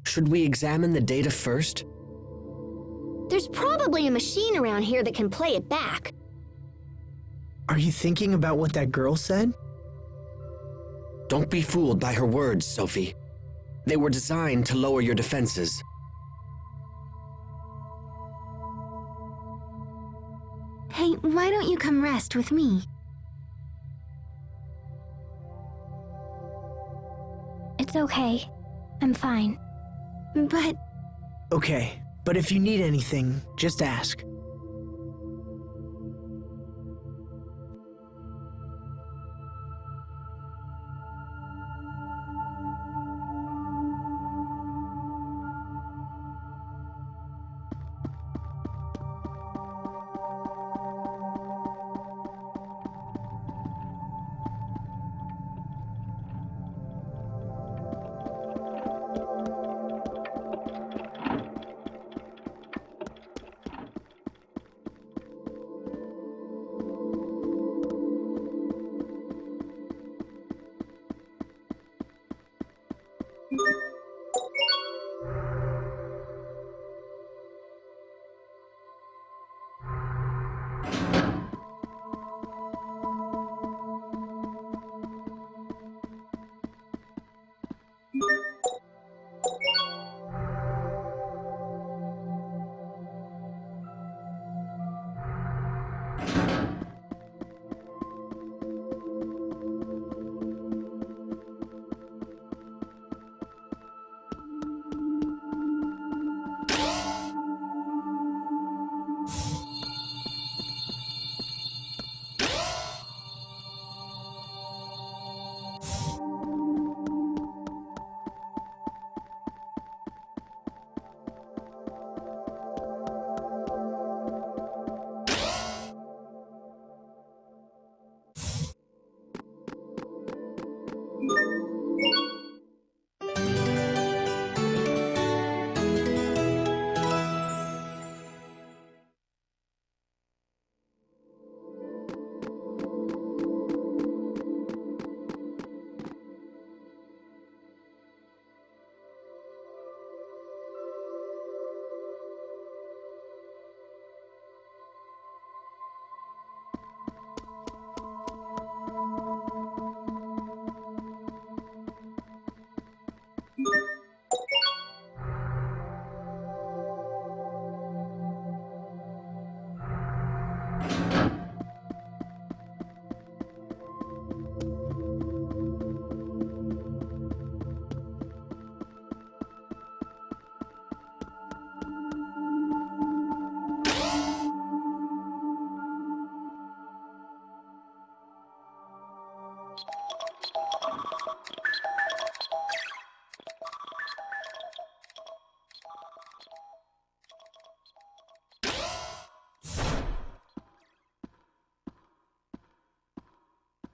Should we examine the data first? There's probably a machine around here that can play it back. Are you thinking about what that girl said? Don't be fooled by her words, Sophie. They were designed to lower your defenses. Hey, why don't you come rest with me? It's okay. I'm fine. But... Okay, but if you need anything, just ask.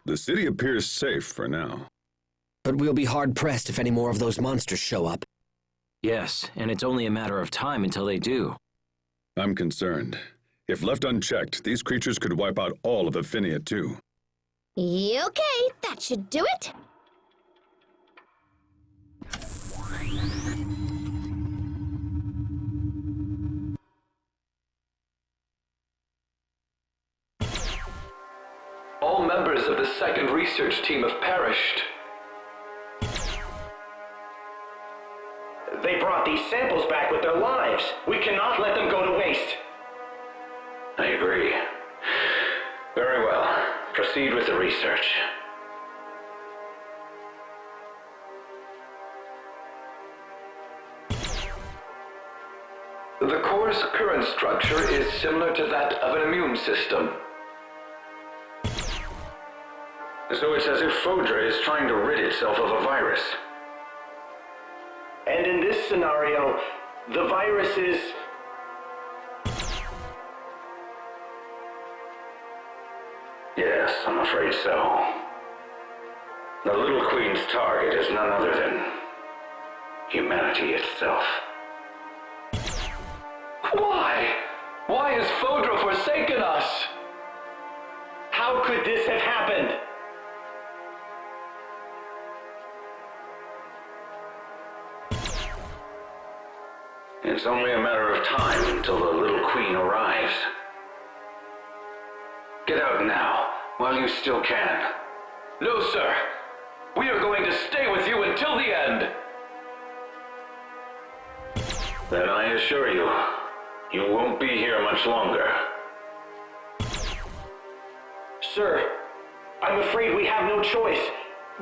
The city appears safe for now. But we'll be hard-pressed if any more of those monsters show up. Yes, and it's only a matter of time until they do. I'm concerned. If left unchecked, these creatures could wipe out all of Ephinea too. Okay, that should do it. All members of the second research team have perished. They brought these samples back with their lives. We cannot let them go to waste. I agree. Very well. Proceed with the research. The core's current structure is similar to that of an immune system. So it's as if Fodra is trying to rid itself of a virus. And in this scenario, the virus is... Yes, I'm afraid so. The Little Queen's target is none other than humanity itself. Why? Why has Fodra forsaken us? How could this have happened? It's only a matter of time until the little queen arrives. Get out now, while you still can. No, sir. We are going to stay with you until the end. Then I assure you, you won't be here much longer. Sir, I'm afraid we have no choice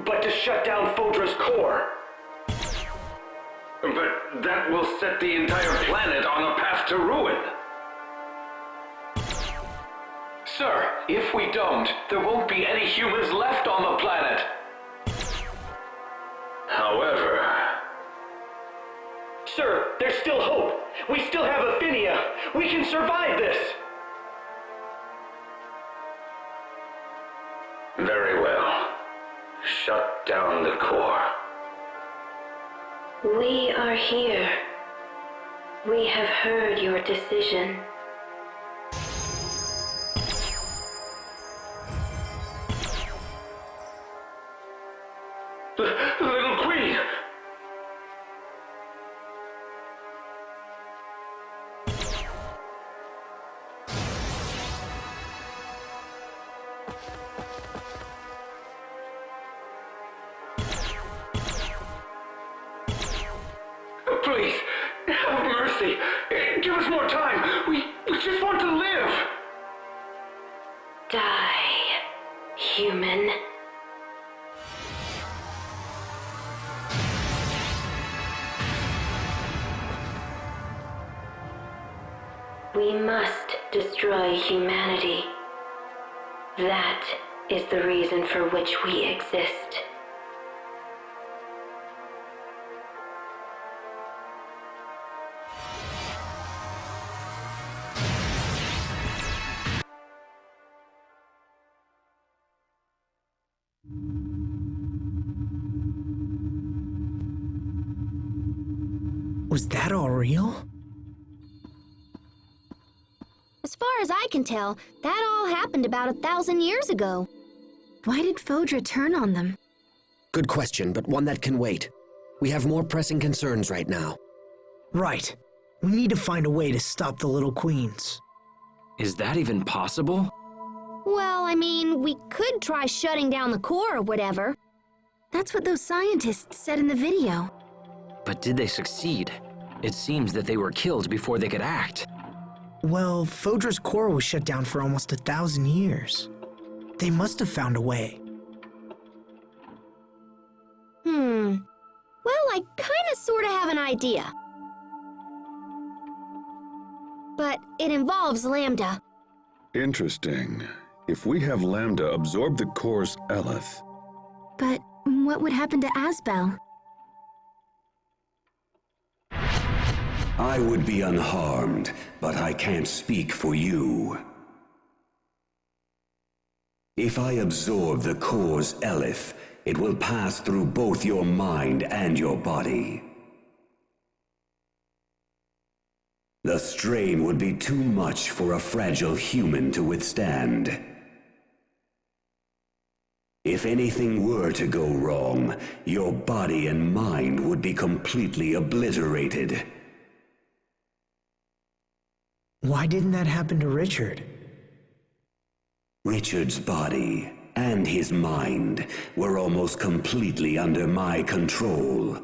but to shut down Fodra's core. But that will set the entire planet on a path to ruin. Sir, if we don't, there won't be any humans left on the planet. However... Sir, there's still hope. We still have Ephinea. We can survive this. Very well. Shut down the core. We are here. We have heard your decision. Little queen! Please, have mercy. Give us more time. We just want to live. Die, human. We must destroy humanity. That is the reason for which we exist. Was that all real? As far as I can tell, that all happened about 1,000 years ago. Why did Fodra turn on them? Good question, but one that can wait. We have more pressing concerns right now. Right. We need to find a way to stop the little queens. Is that even possible? Well, I mean, we could try shutting down the core or whatever. That's what those scientists said in the video. But did they succeed? It seems that they were killed before they could act. Well, Fodra's core was shut down for almost 1,000 years. They must have found a way. Well, I kinda sorta have an idea. But it involves Lambda. Interesting. If we have Lambda absorb the core's Eleth, But what would happen to Asbel? I would be unharmed, but I can't speak for you. If I absorb the core's Eleth, it will pass through both your mind and your body. The strain would be too much for a fragile human to withstand. If anything were to go wrong, your body and mind would be completely obliterated. Why didn't that happen to Richard? Richard's body and his mind were almost completely under my control.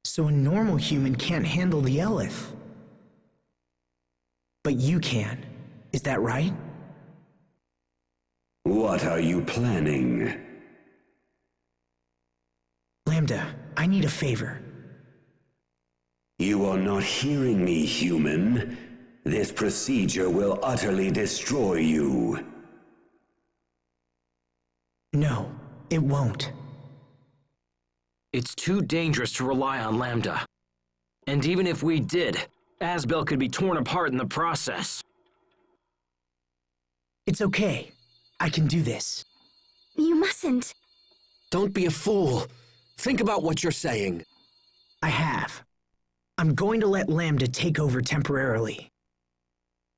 So a normal human can't handle the Eleth. But you can. Is that right? What are you planning? Lambda, I need a favor. You are not hearing me, human. This procedure will utterly destroy you. No, it won't. It's too dangerous to rely on Lambda. And even if we did, Asbel could be torn apart in the process. It's okay. I can do this. You mustn't. Don't be a fool. Think about what you're saying. I have. I'm going to let Lambda take over temporarily.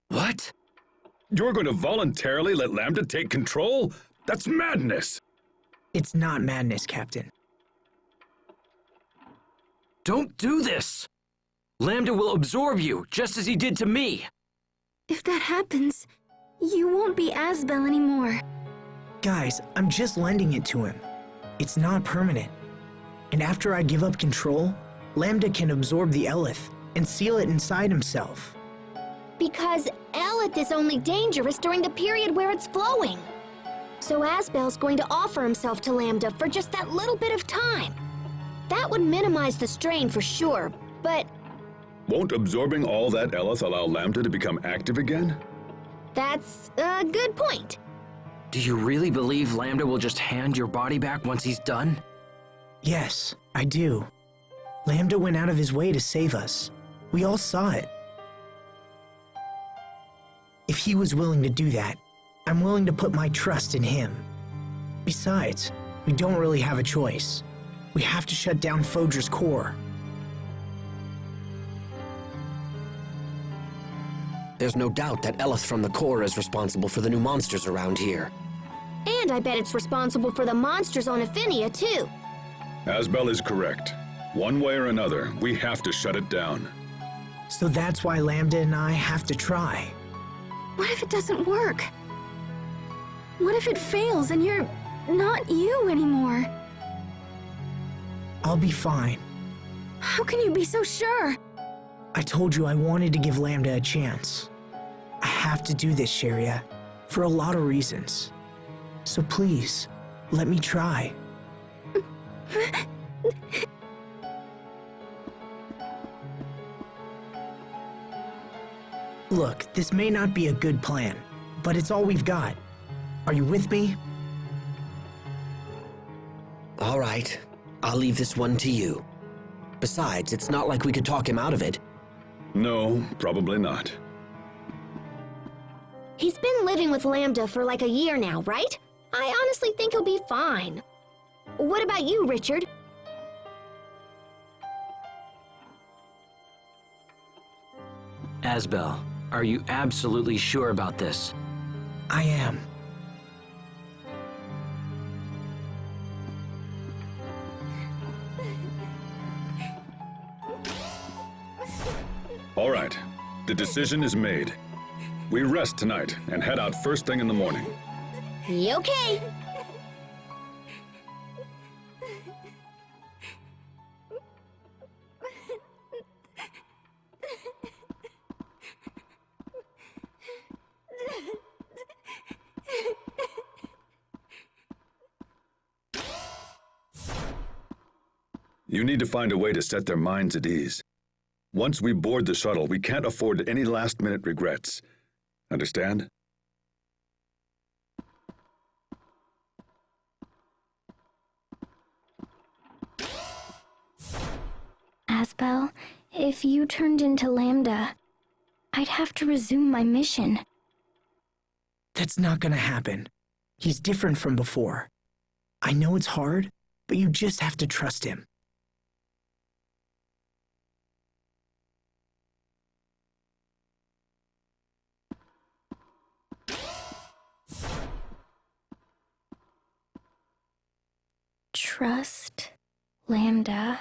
What? you're going to voluntarily let Lambda take control? That's madness! It's not madness, Captain. Don't do this! Lambda will absorb you, just as he did to me. If that happens, you won't be Asbel anymore. Guys, I'm just lending it to him. It's not permanent. And after I give up control, Lambda can absorb the Elith and seal it inside himself. Because Elith is only dangerous during the period where it's flowing. So Asbel's going to offer himself to Lambda for just that little bit of time. That would minimize the strain for sure, but... Won't absorbing all that Elith allow Lambda to become active again? That's a good point. Do you really believe Lambda will just hand your body back once he's done? Yes, I do. Lambda went out of his way to save us. We all saw it. If he was willing to do that, I'm willing to put my trust in him. Besides, we don't really have a choice. We have to shut down Fodra's core. There's no doubt that Elith from the core is responsible for the new monsters around here. And I bet it's responsible for the monsters on Ephinea, too. Asbel is correct. One way or another, we have to shut it down. So that's why Lambda and I have to try. What if it doesn't work? What if it fails and you're not you anymore? I'll be fine. How can you be so sure? I told you I wanted to give Lambda a chance. I have to do this, Sharia, for a lot of reasons. So please, let me try. Look, this may not be a good plan, but it's all we've got. Are you with me? All right, I'll leave this one to you. Besides, it's not like we could talk him out of it. No, probably not. He's been living with Lambda for like a year now, right? I honestly think he'll be fine. What about you, Richard? Asbel, are you absolutely sure about this? I am. All right, the decision is made. We rest tonight and head out first thing in the morning. Okay. You need to find a way to set their minds at ease. Once we board the shuttle, we can't afford any last-minute regrets. Understand? Asbel, if you turned into Lambda, I'd have to resume my mission. That's not gonna happen. He's different from before. I know it's hard, but you just have to trust him. Trust Lambda.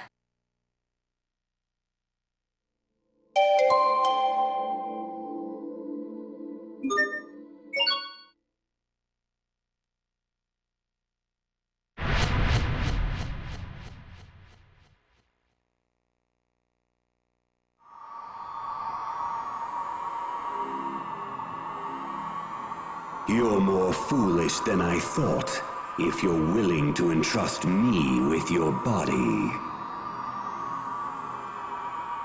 You're more foolish than I thought, if you're willing to entrust me with your body.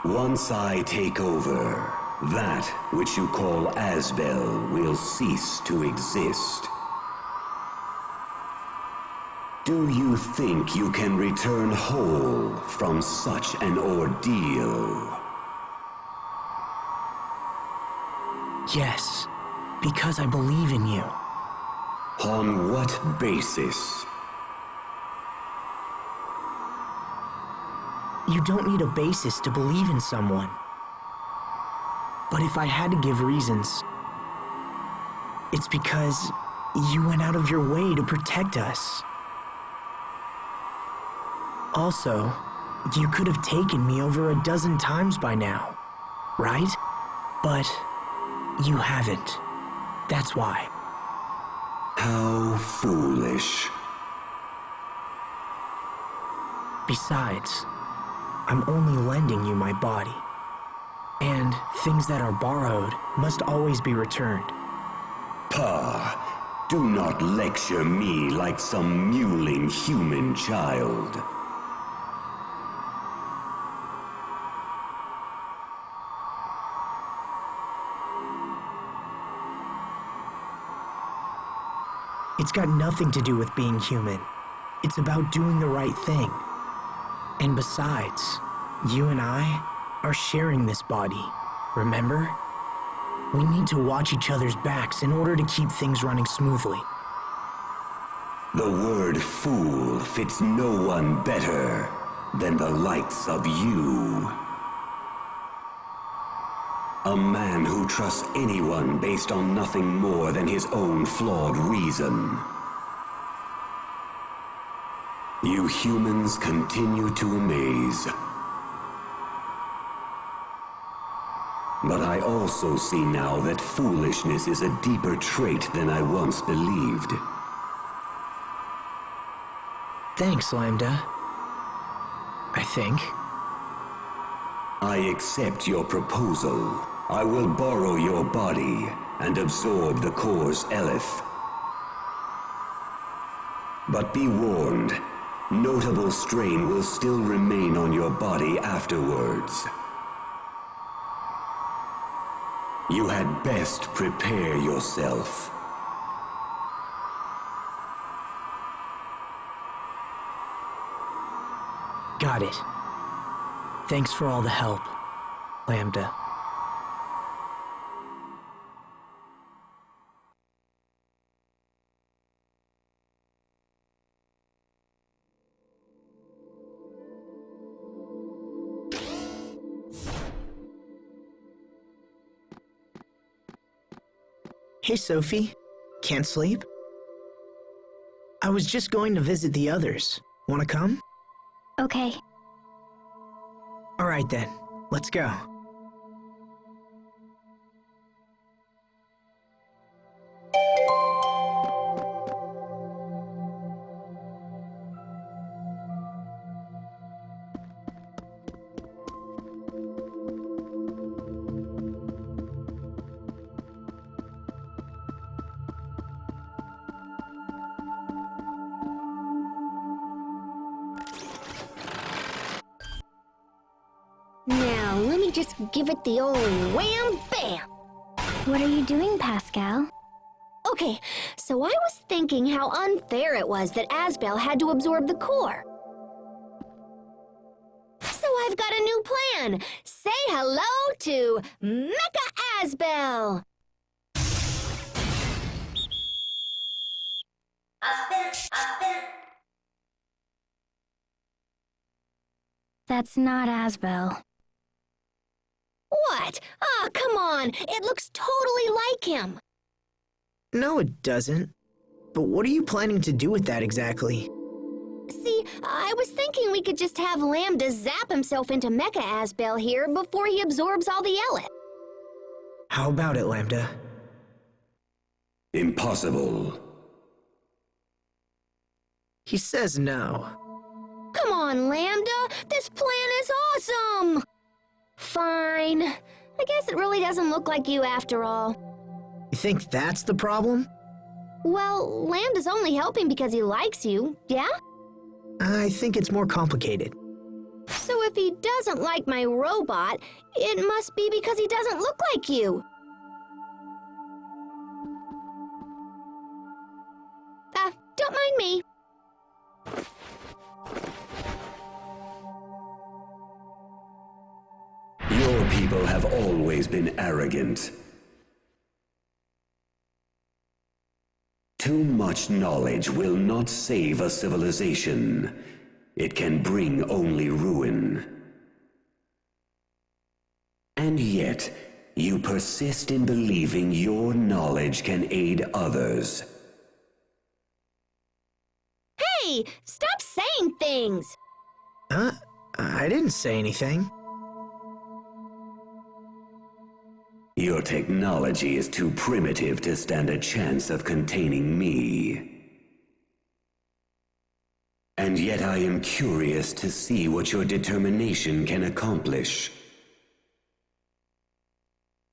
Once I take over, that which you call Asbel will cease to exist. Do you think you can return whole from such an ordeal? Yes, because I believe in you. On what basis? You don't need a basis to believe in someone. But if I had to give reasons, it's because you went out of your way to protect us. Also, You could have taken me over a dozen times by now, right? But you haven't. That's why. How foolish. Besides, I'm only lending you my body. And things that are borrowed must always be returned. Pah, do not lecture me like some mewling human child. It's got nothing to do with being human. It's about doing the right thing. And besides, you and I are sharing this body, remember? We need to watch each other's backs in order to keep things running smoothly. The word fool fits no one better than the likes of you. A man who trusts anyone based on nothing more than his own flawed reason. You humans continue to amaze. But I also see now that foolishness is a deeper trait than I once believed. Thanks, Lambda. I think. I accept your proposal. I will borrow your body and absorb the core's eleth. But be warned, notable strain will still remain on your body afterwards. You had best prepare yourself. Got it. Thanks for all the help, Lambda. Hey, Sophie. Can't sleep? I was just going to visit the others. Wanna come? Okay. All right then, let's go. Now, let me just give it the old wham bam. What are you doing, Pascal? Okay, so I was thinking how unfair it was that Asbel had to absorb the core. So I've got a new plan. Say hello to Mecha Asbel. That's not Asbel. What? Ah, come on. It looks totally like him. No, it doesn't. But what are you planning to do with that exactly? See, I was thinking we could just have Lambda zap himself into Mecha Asbel here before he absorbs all the Elith. How about it, Lambda? Impossible. He says no. Come on, Lambda. This plan is awesome. Fine. I guess it really doesn't look like you after all. You think that's the problem? Well, Lambda's only helping because he likes you, yeah? I think it's more complicated. So if he doesn't like my robot, it must be because he doesn't look like you. Don't mind me. Your people have always been arrogant. Too much knowledge will not save a civilization. It can bring only ruin. And yet, you persist in believing your knowledge can aid others. Hey, stop saying things. I didn't say anything. Your technology is too primitive to stand a chance of containing me. And yet I am curious to see what your determination can accomplish.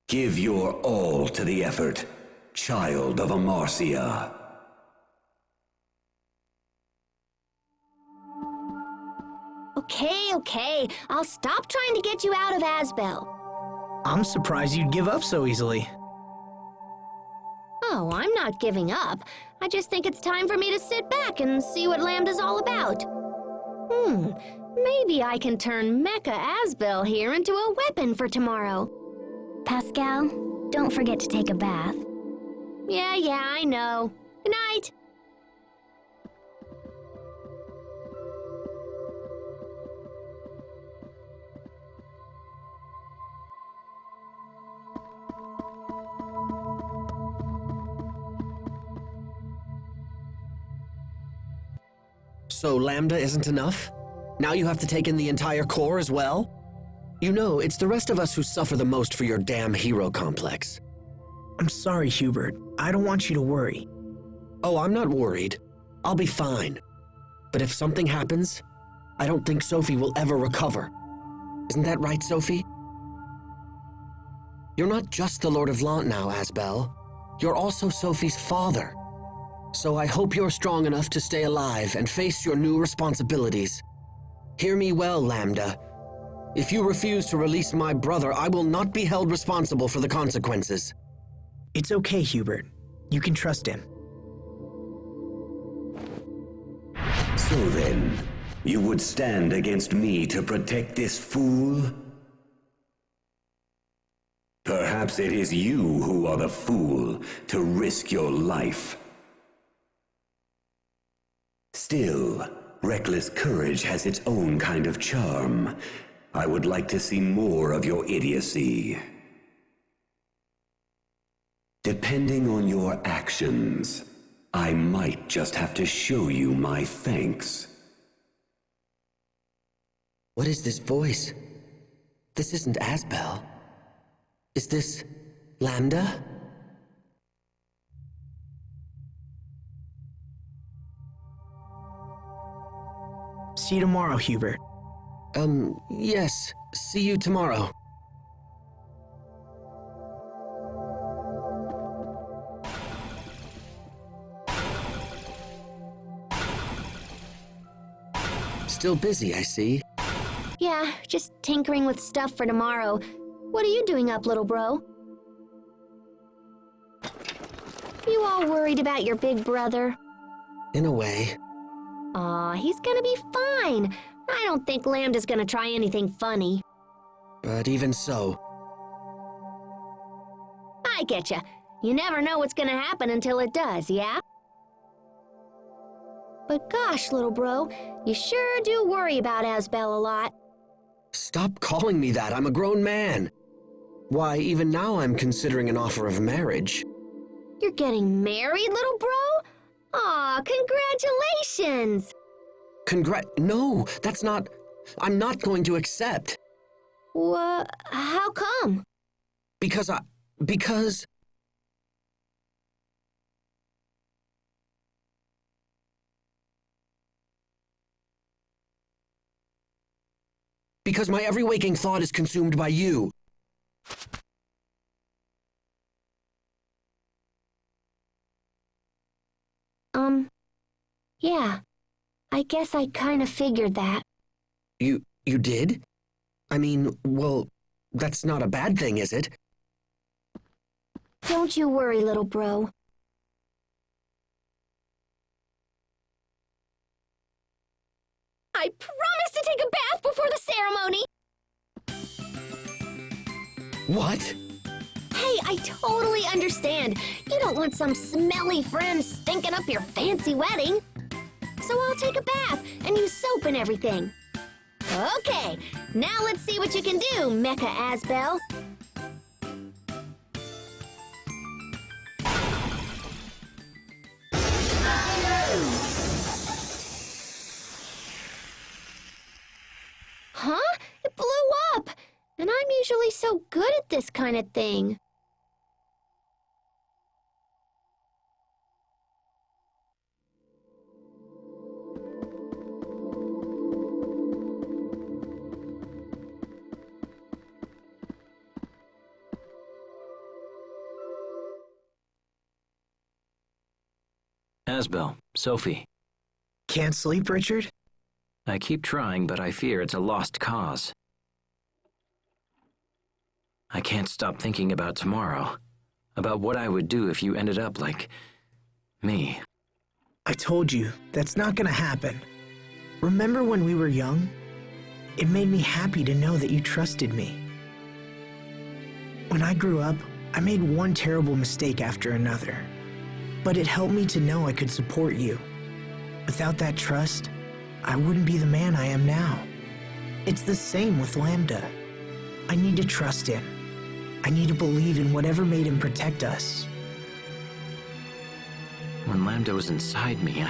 Give your all to the effort, child of Amarcia. Okay. I'll stop trying to get you out of Asbel. I'm surprised you'd give up so easily. Oh, I'm not giving up. I just think it's time for me to sit back and see what Lambda's all about. Maybe I can turn Mecha Asbel here into a weapon for tomorrow. Pascal, don't forget to take a bath. Yeah, I know. Good night. So Lambda isn't enough? Now you have to take in the entire core as well? You know, it's the rest of us who suffer the most for your damn hero complex. I'm sorry, Hubert. I don't want you to worry. Oh, I'm not worried. I'll be fine. But if something happens, I don't think Sophie will ever recover. Isn't that right, Sophie? You're not just the Lord of Lhant now, Asbel. You're also Sophie's father. So I hope you're strong enough to stay alive and face your new responsibilities. Hear me well, Lambda. If you refuse to release my brother, I will not be held responsible for the consequences. It's okay, Hubert. You can trust him. So then, you would stand against me to protect this fool? Perhaps it is you who are the fool to risk your life. Still, reckless courage has its own kind of charm. I would like to see more of your idiocy. Depending on your actions, I might just have to show you my thanks. What is this voice? This isn't Asbel. Is this Lambda? See you tomorrow, Hubert. Yes. See you tomorrow. Still busy, I see. Yeah, just tinkering with stuff for tomorrow. What are you doing up, little bro? You all worried about your big brother? In a way. Aw, he's gonna be fine. I don't think Lambda's gonna try anything funny. But even so... I getcha. You never know what's gonna happen until it does, yeah? But gosh, little bro, you sure do worry about Asbel a lot. Stop calling me that. I'm a grown man. Why, even now I'm considering an offer of marriage. You're getting married, little bro? Aw, congratulations! No, that's not... I'm not going to accept. How come? Because my every waking thought is consumed by you. Yeah. I guess I kinda figured that. You did? I mean, well, that's not a bad thing, is it? Don't you worry, little bro. I promise to take a bath before the ceremony! What? Hey, I totally understand. You don't want some smelly friend stinking up your fancy wedding. So I'll take a bath and use soap and everything. Okay, now let's see what you can do, Mecha Asbel. Huh? It blew up! And I'm usually so good at this kind of thing. Asbel, Sophie. Can't sleep, Richard? I keep trying, but I fear it's a lost cause. I can't stop thinking about tomorrow, about what I would do if you ended up like me. I told you, that's not gonna happen. Remember when we were young? It made me happy to know that you trusted me. When I grew up, I made one terrible mistake after another. But it helped me to know I could support you. Without that trust, I wouldn't be the man I am now. It's the same with Lambda. I need to trust him. I need to believe in whatever made him protect us. When Lambda was inside me,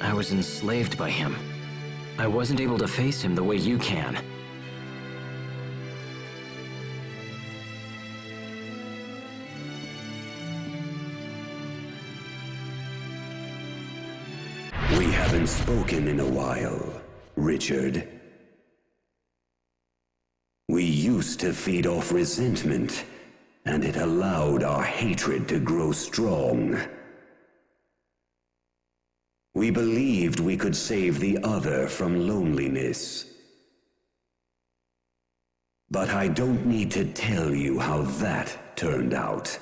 I was enslaved by him. I wasn't able to face him the way you can. We haven't spoken in a while, Richard. We used to feed off resentment, and it allowed our hatred to grow strong. We believed we could save the other from loneliness. But I don't need to tell you how that turned out.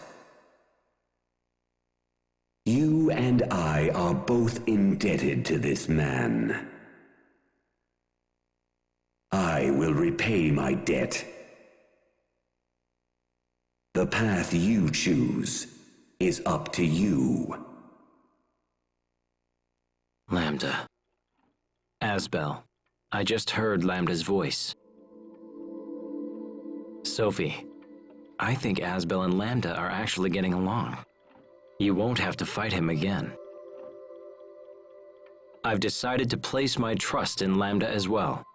You and I are both indebted to this man. I will repay my debt. The path you choose is up to you. Lambda. Asbel. I just heard Lambda's voice. Sophie. I think Asbel and Lambda are actually getting along. You won't have to fight him again. I've decided to place my trust in Lambda as well.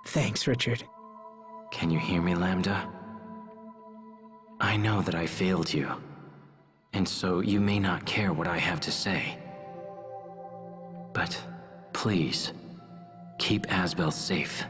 Thanks, Richard. Can you hear me, Lambda? I know that I failed you, and so you may not care what I have to say. But please, keep Asbel safe.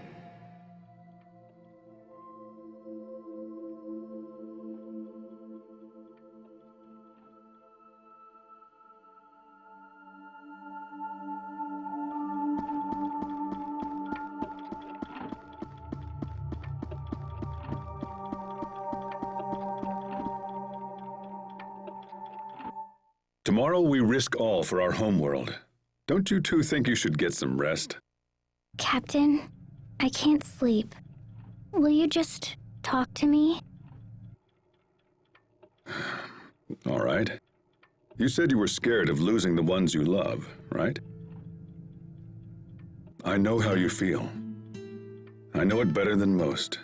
Tomorrow we risk all for our homeworld. Don't you two think you should get some rest? Captain, I can't sleep. Will you just talk to me? All right. You said you were scared of losing the ones you love, right? I know how you feel. I know it better than most.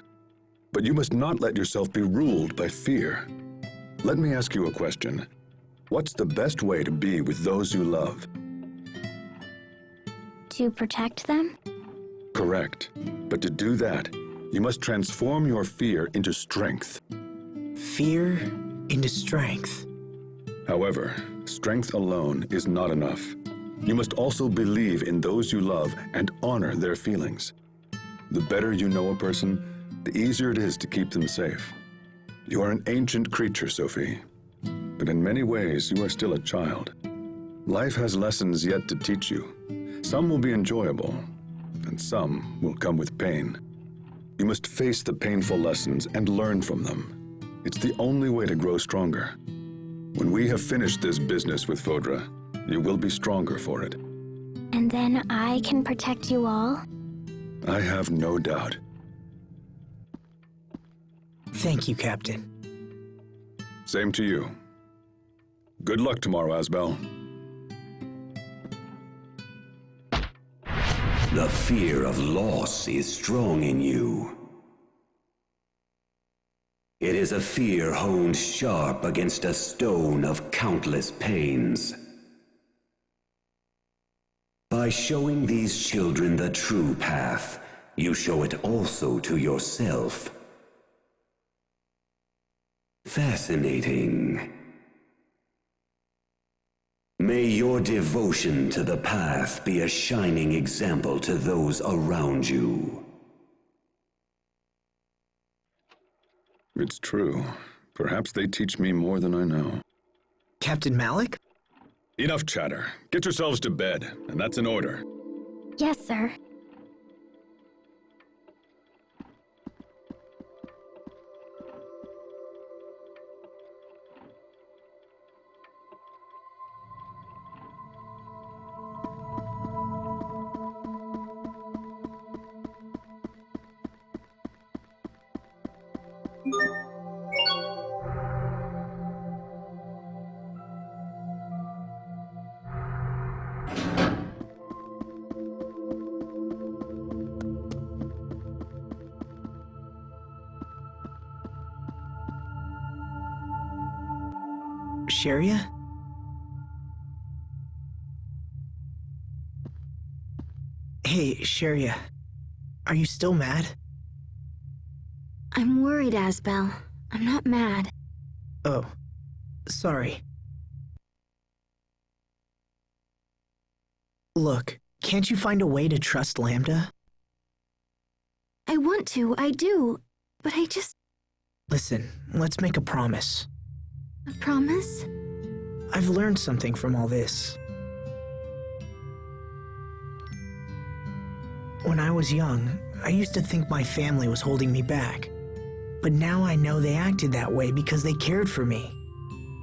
But you must not let yourself be ruled by fear. Let me ask you a question. What's the best way to be with those you love? To protect them? Correct. But to do that, you must transform your fear into strength. Fear into strength. However, strength alone is not enough. You must also believe in those you love and honor their feelings. The better you know a person, the easier it is to keep them safe. You are an ancient creature, Sophie. But in many ways, you are still a child. Life has lessons yet to teach you. Some will be enjoyable, and some will come with pain. You must face the painful lessons and learn from them. It's the only way to grow stronger. When we have finished this business with Fodra, you will be stronger for it. And then I can protect you all? I have no doubt. Thank you, Captain. Same to you. Good luck tomorrow, Asbel. The fear of loss is strong in you. It is a fear honed sharp against a stone of countless pains. By showing these children the true path, you show it also to yourself. Fascinating. May your devotion to the path be a shining example to those around you. It's true. Perhaps they teach me more than I know. Captain Malik? Enough chatter. Get yourselves to bed, and that's an order. Yes, sir. Sharia? Hey, Sharia. Are you still mad? I'm worried, Asbel. I'm not mad. Oh, sorry. Look, can't you find a way to trust Lambda? I want to, I do, but I just... Listen, let's make a promise. A promise? I've learned something from all this. When I was young, I used to think my family was holding me back. But now I know they acted that way because they cared for me.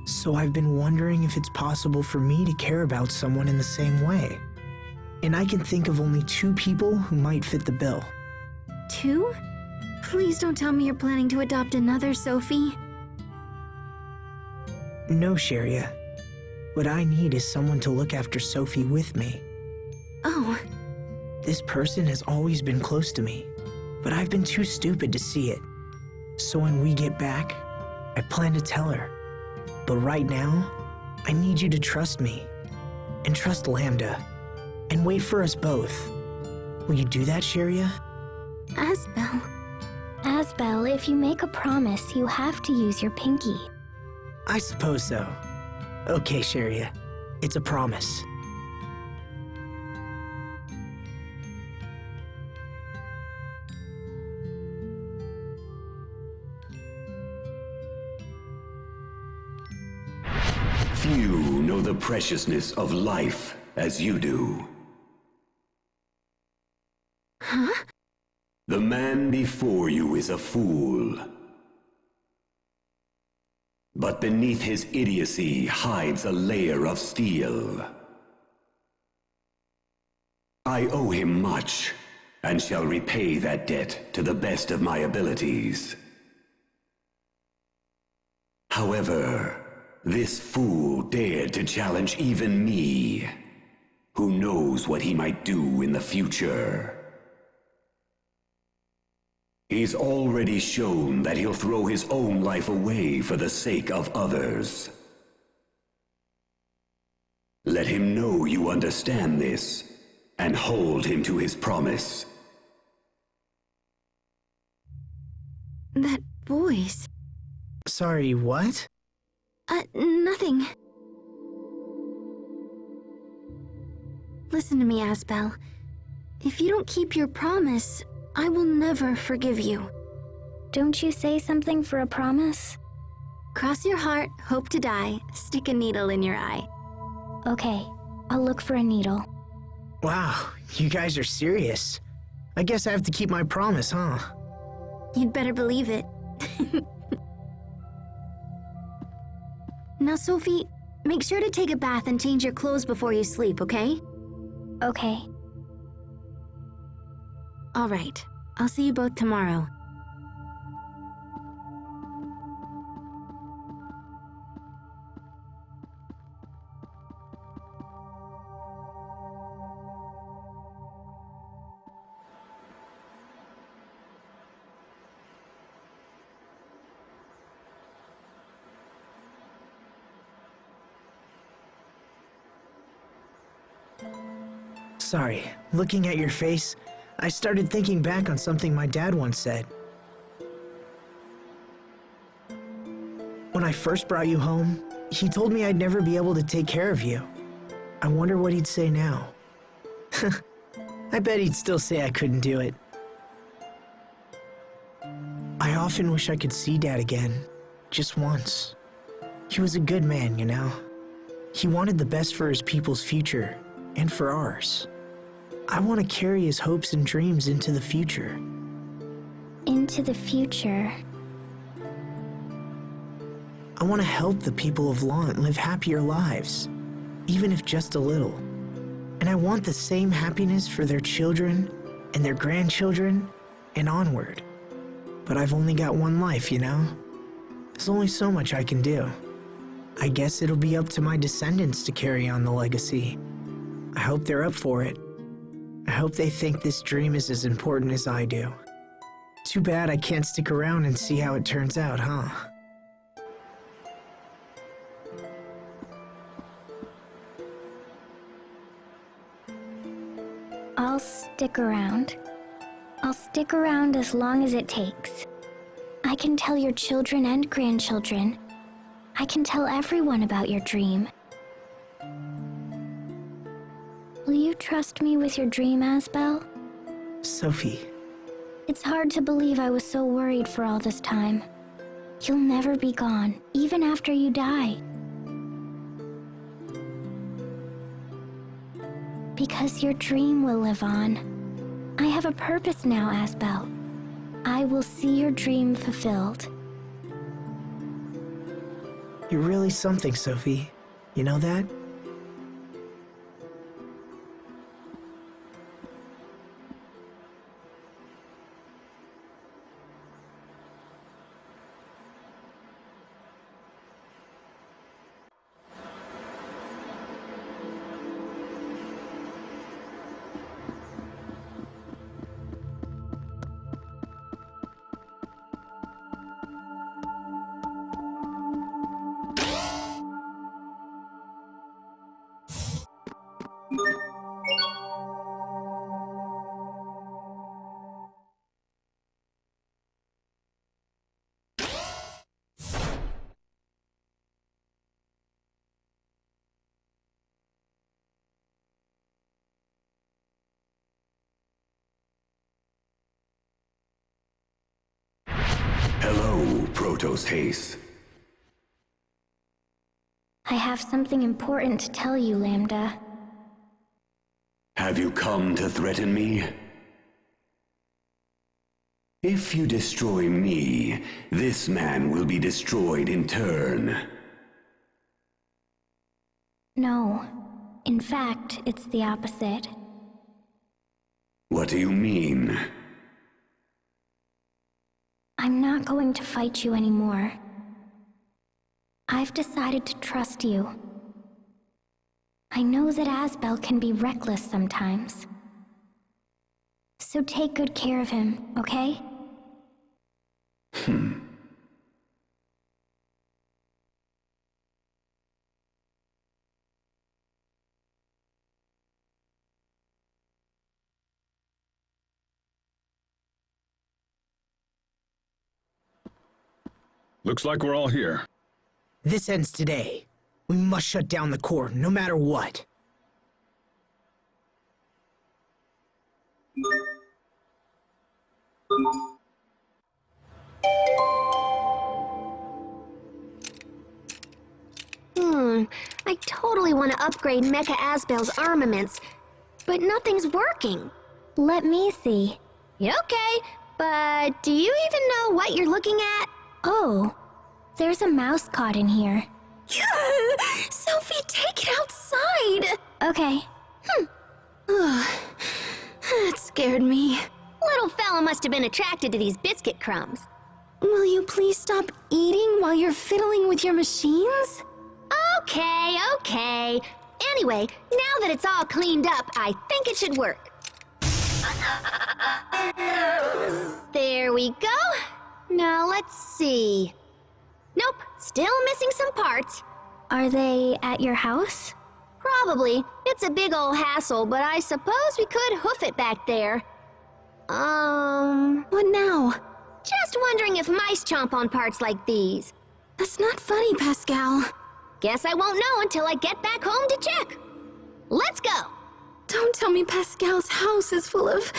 So I've been wondering if it's possible for me to care about someone in the same way. And I can think of only 2 people who might fit the bill. 2? Please don't tell me you're planning to adopt another, Sophie. No, Sharia. What I need is someone to look after Sophie with me. Oh. This person has always been close to me, but I've been too stupid to see it. So when we get back, I plan to tell her. But right now, I need you to trust me, and trust Lambda, and wait for us both. Will you do that, Sharia? Asbel. Asbel, if you make a promise, you have to use your pinky. I suppose so. Okay, Sharia. It's a promise. Few know the preciousness of life as you do. Huh? The man before you is a fool. But beneath his idiocy hides a layer of steel. I owe him much, and shall repay that debt to the best of my abilities. However, this fool dared to challenge even me. Who knows what he might do in the future? He's already shown that he'll throw his own life away for the sake of others. Let him know you understand this, and hold him to his promise. That voice. Sorry, what? Nothing. Listen to me, Asbel. If you don't keep your promise, I will never forgive you. Don't you say something for a promise? Cross your heart, hope to die, stick a needle in your eye. Okay, I'll look for a needle. Wow, you guys are serious. I guess I have to keep my promise, huh? You'd better believe it. Now, Sophie, make sure to take a bath and change your clothes before you sleep, okay? Okay. All right. I'll see you both tomorrow. Sorry, looking at your face, I started thinking back on something my dad once said. When I first brought you home, he told me I'd never be able to take care of you. I wonder what he'd say now. I bet he'd still say I couldn't do it. I often wish I could see Dad again, just once. He was a good man, you know. He wanted the best for his people's future, and for ours. I want to carry his hopes and dreams into the future. Into the future. I want to help the people of Lhant live happier lives, even if just a little. And I want the same happiness for their children and their grandchildren and onward. But I've only got one life, you know? There's only so much I can do. I guess it'll be up to my descendants to carry on the legacy. I hope they're up for it. I hope they think this dream is as important as I do. Too bad I can't stick around and see how it turns out, huh? I'll stick around. I'll stick around as long as it takes. I can tell your children and grandchildren. I can tell everyone about your dream. Will you trust me with your dream, Asbel? Sophie. It's hard to believe I was so worried for all this time. You'll never be gone, even after you die. Because your dream will live on. I have a purpose now, Asbel. I will see your dream fulfilled. You're really something, Sophie. You know that? Hello, Protos Haste. I have something important to tell you, Lambda. Have you come to threaten me? If you destroy me, this man will be destroyed in turn. No. In fact, it's the opposite. What do you mean? I'm not going to fight you anymore. I've decided to trust you. I know that Asbel can be reckless sometimes. So take good care of him, okay? Looks like we're all here. This ends today. We must shut down the core, no matter what. I totally want to upgrade Mecha Asbel's armaments, but nothing's working. Let me see. Okay, but do you even know what you're looking at? Oh, there's a mouse caught in here. Sophie, take it outside! Okay. It scared me. Little fella must have been attracted to these biscuit crumbs. Will you please stop eating while you're fiddling with your machines? Okay. Anyway, now that it's all cleaned up, I think it should work. There we go. Now let's see. Nope, still missing some parts. Are they at your house? Probably. It's a big old hassle, but I suppose we could hoof it back there. What now? Just wondering if mice chomp on parts like these. That's not funny, Pascal. Guess I won't know until I get back home to check. Let's go! Don't tell me Pascal's house is full of...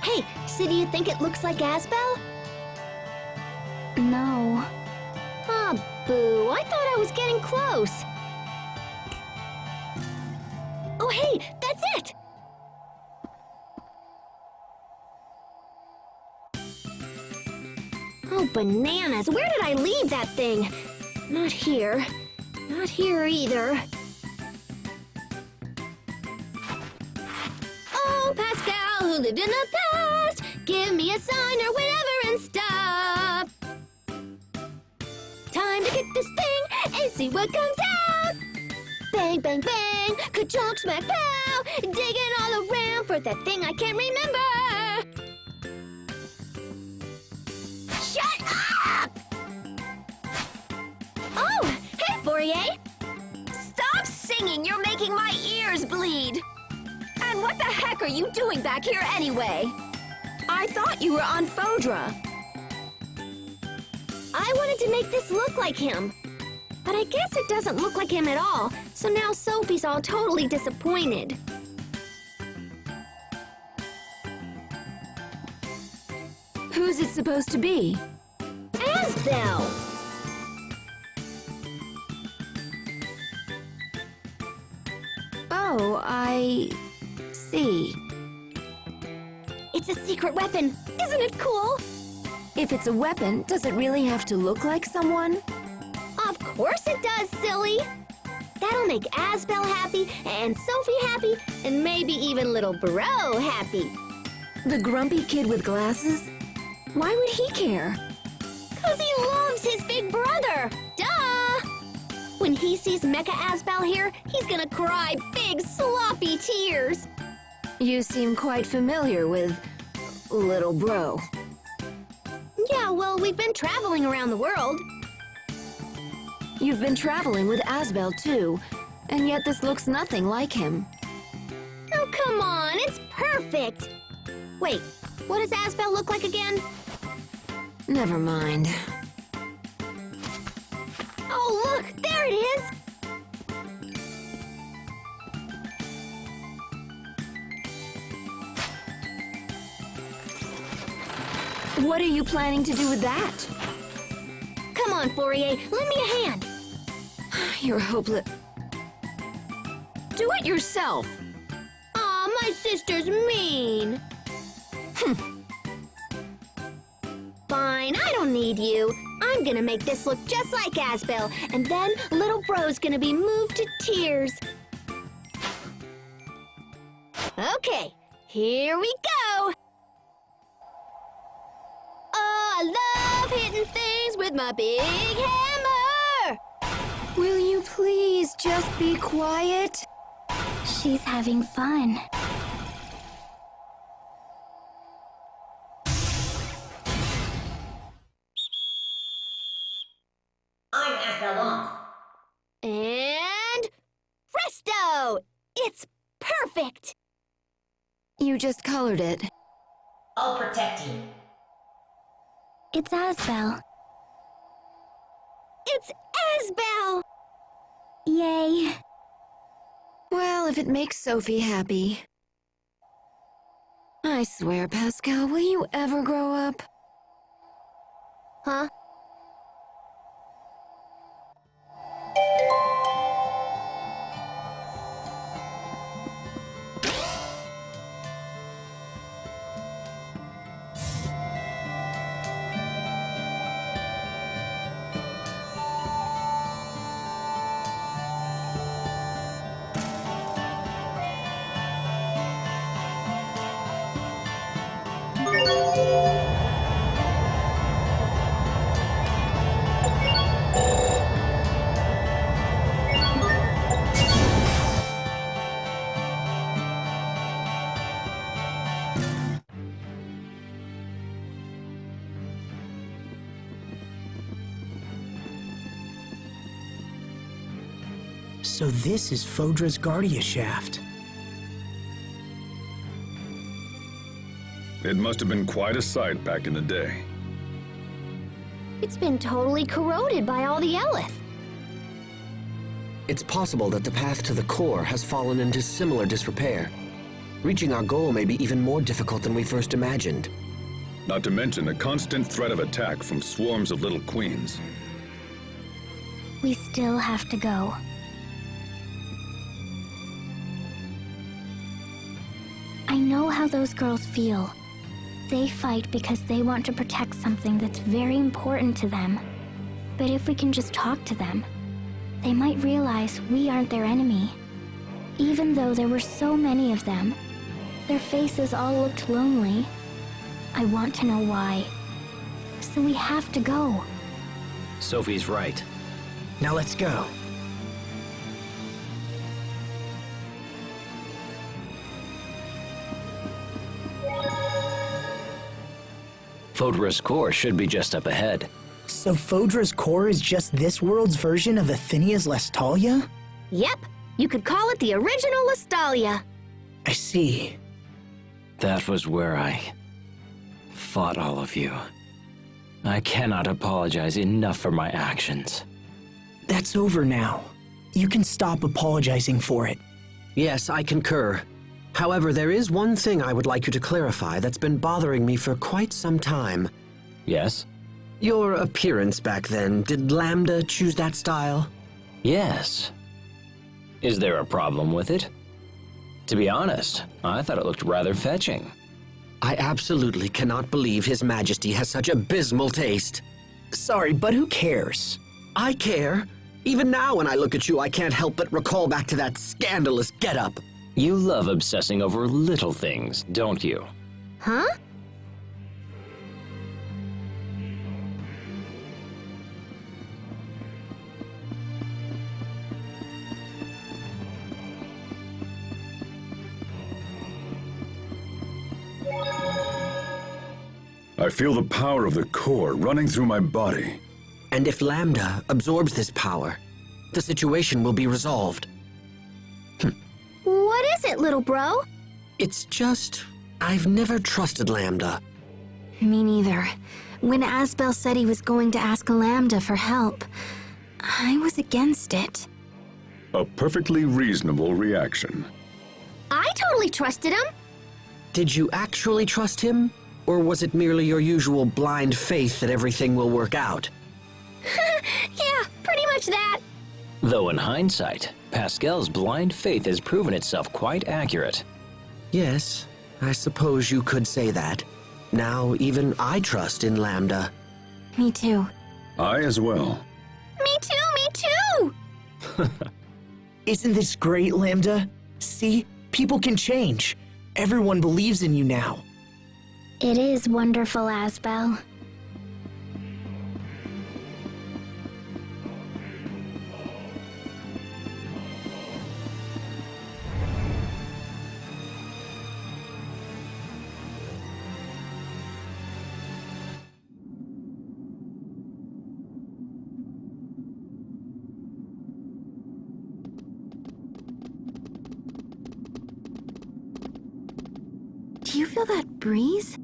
Hey, so do you think it looks like Asbel? No. Ah, boo, I thought I was getting close. Oh, hey, that's it! Oh, bananas, where did I leave that thing? Not here. Not here either. Oh, Pascal, who lived in the past, give me a sign or whatever and stuff. Time to kick this thing and see what comes out. Bang, bang, bang, ka-chonk, smack, pow, digging all around for that thing I can't remember. Shut up! Oh, hey, Fourier. Stop singing, you're making my ears bleed. And what the heck are you doing back here anyway? I thought you were on Fodra. I wanted to make this look like him. But I guess it doesn't look like him at all, so now Sophie's all totally disappointed. Who's it supposed to be? Asbel! Oh, I... see. It's a secret weapon. Isn't it cool? If it's a weapon, does it really have to look like someone? Of course it does, silly! That'll make Asbel happy, and Sophie happy, and maybe even little bro happy. The grumpy kid with glasses? Why would he care? 'Cause he loves his big brother! Duh! When he sees Mecha Asbel here, he's gonna cry big sloppy tears. You seem quite familiar with... little bro. Yeah, well, we've been traveling around the world. You've been traveling with Asbel too, and yet this looks nothing like him. Oh, come on, it's perfect! Wait, what does Asbel look like again? Never mind. Oh, look, there it is! What are you planning to do with that? Come on, Fourier, lend me a hand. You're hopeless. Do it yourself. Aw, my sister's mean. Fine, I don't need you. I'm gonna make this look just like Asbel, and then little bro's gonna be moved to tears. Okay, here we go. Oh, I love hitting things with my big hammer. Will you please just be quiet? She's having fun. I'm Asbel Lhant. And presto! It's perfect! You just colored it. I'll protect you. It's Asbel. It's Asbel! Yay. Well, if it makes Sophie happy. I swear, Pascal, will you ever grow up? Huh? So this is Fodra's Guardia shaft. It must have been quite a sight back in the day. It's been totally corroded by all the Eleth. It's possible that the path to the core has fallen into similar disrepair. Reaching our goal may be even more difficult than we first imagined. Not to mention the constant threat of attack from swarms of little queens. We still have to go. I know how those girls feel. They fight because they want to protect something that's very important to them. But if we can just talk to them, they might realize we aren't their enemy. Even though there were so many of them, their faces all looked lonely. I want to know why. So we have to go. Sophie's right. Now let's go. Fodra's core should be just up ahead. So Fodra's core is just this world's version of Ephenea's Lestalia? Yep, you could call it the original Lestalia. I see. That was where I fought all of you. I cannot apologize enough for my actions. That's over now. You can stop apologizing for it. Yes, I concur. However, there is one thing I would like you to clarify that's been bothering me for quite some time. Yes? Your appearance back then, did Lambda choose that style? Yes. Is there a problem with it? To be honest, I thought it looked rather fetching. I absolutely cannot believe His Majesty has such abysmal taste. Sorry, but who cares? I care. Even now when I look at you, I can't help but recall back to that scandalous getup. You love obsessing over little things, don't you? Huh? I feel the power of the core running through my body. And if Lambda absorbs this power, the situation will be resolved. What is it, little bro? It's just, I've never trusted Lambda. Me neither. When Asbel said he was going to ask Lambda for help, I was against it. A perfectly reasonable reaction. I totally trusted him. Did you actually trust him? Or was it merely your usual blind faith that everything will work out? Yeah, pretty much that. Though in hindsight, Pascal's blind faith has proven itself quite accurate. Yes, I suppose you could say that. Now even I trust in Lambda. Me too. I as well. Me too! Isn't this great, Lambda? See? People can change. Everyone believes in you now. It is wonderful, Asbel. Do you feel that breeze?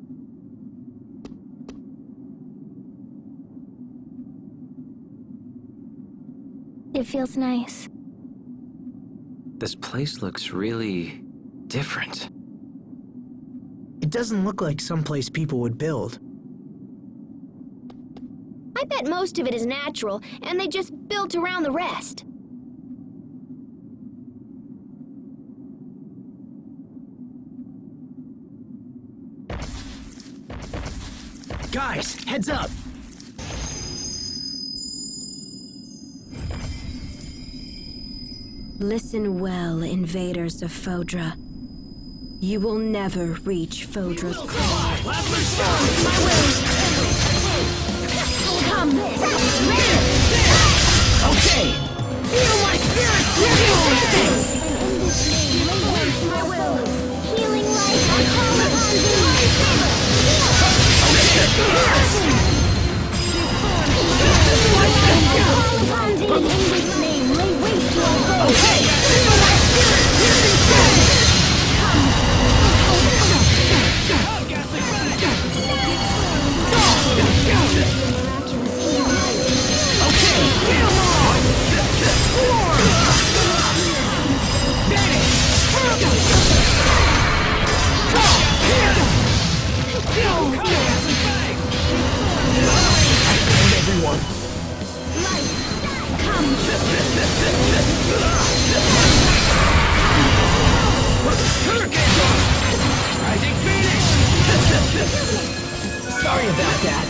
It feels nice. This place looks really different. It doesn't look like someplace people would build. I bet most of it is natural, and they just built around the rest. Guys, heads up! Listen well, invaders of Fodra. You will never reach Fodra's core. Come this! Okay! Feel my spirit! My will! Healing light! I call upon thee! In this name, lay waste your will! Okay! Feel my spirit! Piercing fire! Sorry about that.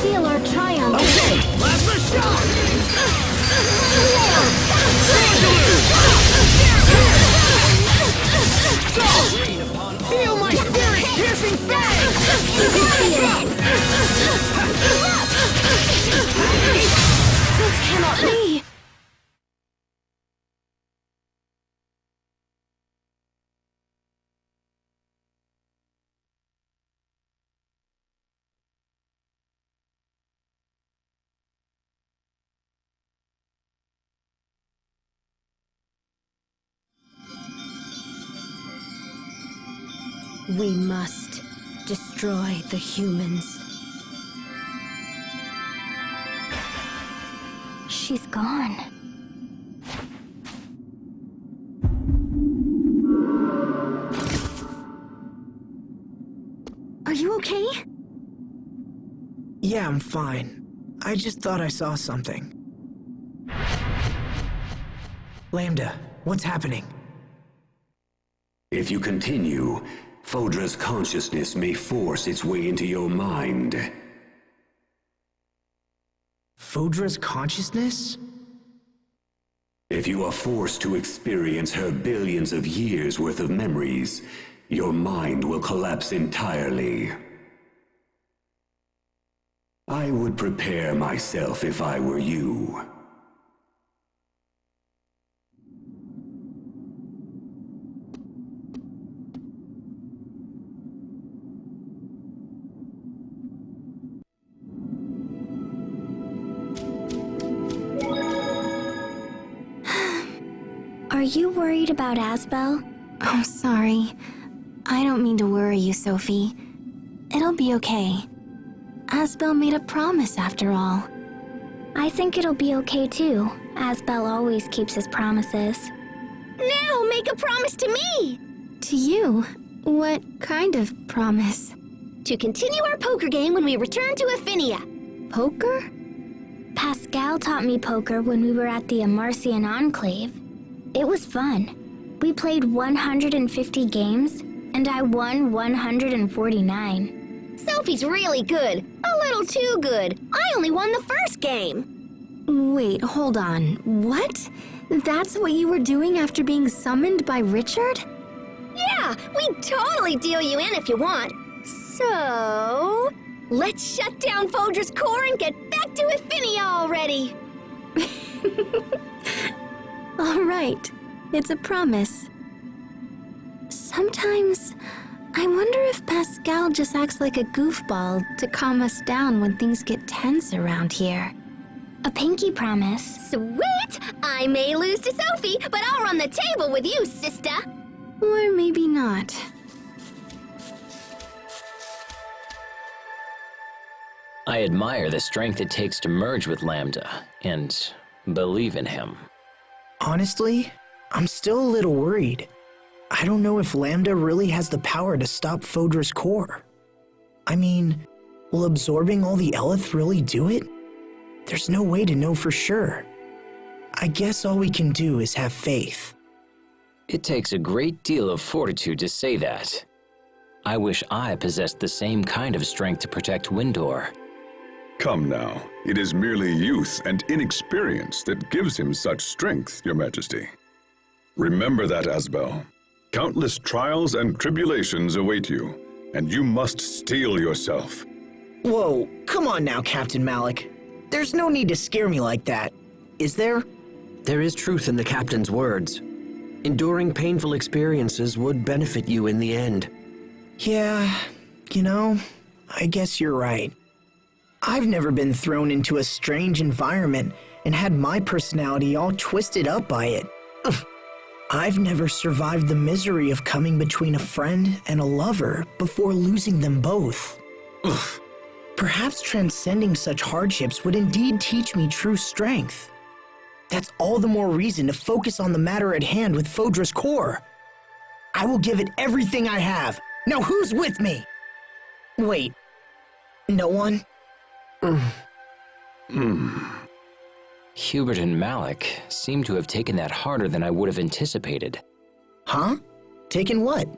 Seal our triumph. Okay, plasma shot! Feel my spirit! Piercing fang! This cannot be. We must destroy the humans. She's gone. Are you okay? Yeah, I'm fine. I just thought I saw something. Lambda, what's happening? If you continue, Fodra's consciousness may force its way into your mind. Fodra's consciousness? If you are forced to experience her billions of years worth of memories, your mind will collapse entirely. I would prepare myself if I were you. Are you worried about Asbel? Oh, sorry. I don't mean to worry you, Sophie. It'll be okay. Asbel made a promise after all. I think it'll be okay too. Asbel always keeps his promises. Now make a promise to me! To you? What kind of promise? To continue our poker game when we return to Ephinea. Poker? Pascal taught me poker when we were at the Amarcian Enclave. It was fun. We played 150 games, and I won 149. Sophie's really good. A little too good. I only won the first game. Wait, hold on. What? That's what you were doing after being summoned by Richard? Yeah, we totally deal you in if you want. So, let's shut down Phodra's core and get back to Ephinea already. All right, it's a promise. Sometimes, I wonder if Pascal just acts like a goofball to calm us down when things get tense around here. A pinky promise. Sweet! I may lose to Sophie, but I'll run the table with you, sister. Or maybe not. I admire the strength it takes to merge with Lambda and believe in him. Honestly, I'm still a little worried. I don't know if Lambda really has the power to stop Phodra's core. I mean, will absorbing all the Eleth really do it? There's no way to know for sure. I guess all we can do is have faith. It takes a great deal of fortitude to say that. I wish I possessed the same kind of strength to protect Windor. Come now, it is merely youth and inexperience that gives him such strength, Your Majesty. Remember that, Asbel. Countless trials and tribulations await you, and you must steel yourself. Whoa, come on now, Captain Malik. There's no need to scare me like that, is there? There is truth in the captain's words. Enduring painful experiences would benefit you in the end. Yeah, you know, I guess you're right. I've never been thrown into a strange environment and had my personality all twisted up by it. I've never survived the misery of coming between a friend and a lover before losing them both. Perhaps transcending such hardships would indeed teach me true strength. That's all the more reason to focus on the matter at hand with Phodra's core. I will give it everything I have. Now who's with me? Wait, no one? Hubert and Malik seem to have taken that harder than I would have anticipated. Huh? Taken what?